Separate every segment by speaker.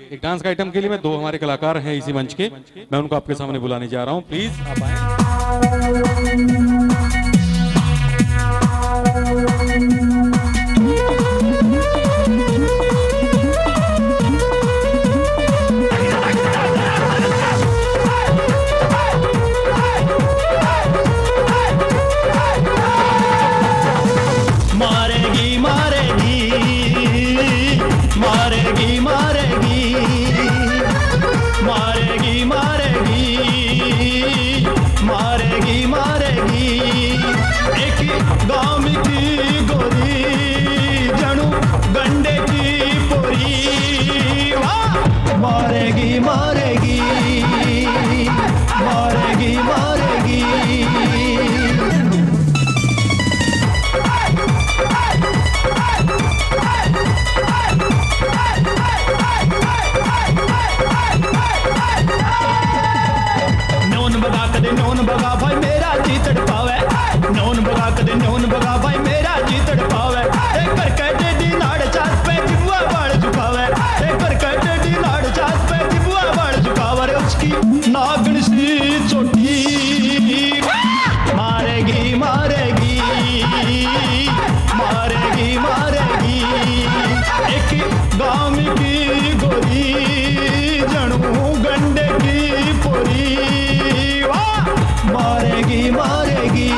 Speaker 1: एक डांस का आइटम के लिए मैं दो हमारे कलाकार हैं इसी मंच के, मैं उनको आपके सामने बुलाने जा रहा हूं। प्लीज आप आए।
Speaker 2: नौन बगा भाई मेरा जी तड़पावे, नौन बगा कदे नौन बगा भाई मेरा जी तड़पावे। एक कर कटे दी नाड़ चात पे जिबुआ बाल झुकावे, एक कर कटे दी नाड़ चात पे जिबुआ बाल झुकावे। रे उसकी नागन सी चोटी मारेगी मारेगी मारेगी मारेगी। एक गांव की गोरी जनू गंडे की पोरी मारेगी मारेगी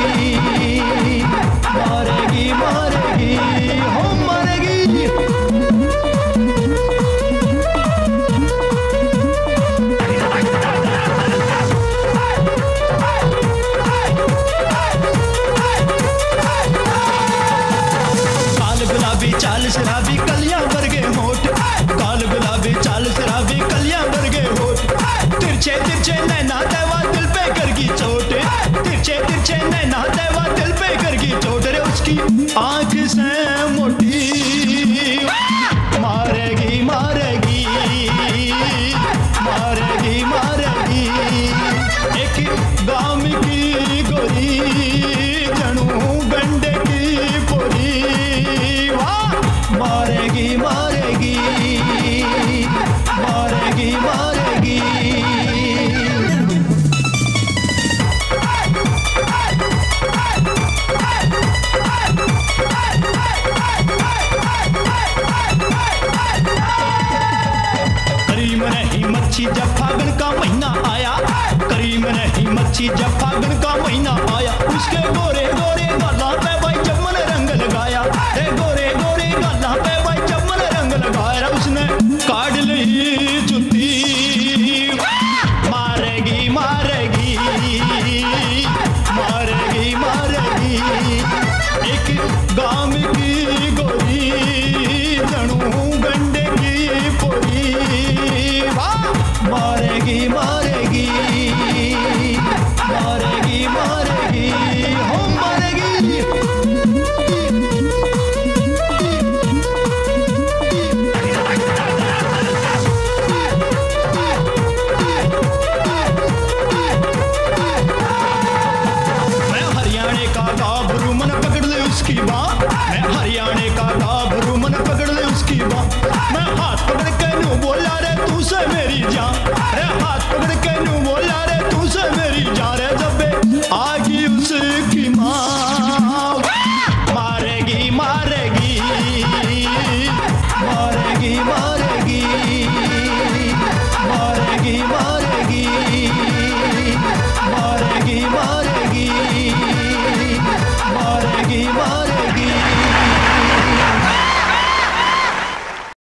Speaker 2: मारेगी मारेगी हो मारेगी। काल गुलाबी चाल शराबी कलियां वर्गे होठ, काल गुलाबी चाल शराबी कलियां वर्गे होठ। तिरछे तिरछे नैना देवा दिल पे करगी चोट, तिरछे तिरछे नैना देवा दिल पे करगी चोट। रे उसकी आंख से मोटी मारेगी मारेगी मारेगी मारेगी। एक गांव की गोरी जनू गंडे की पोरी मारेगी मारेगी मारेगी मारेगी। करीम नहीं मच्छी जब फागुन का महीना आया, करीम नहीं मच्छी जब फागुन का महीना आया। उसके गोरे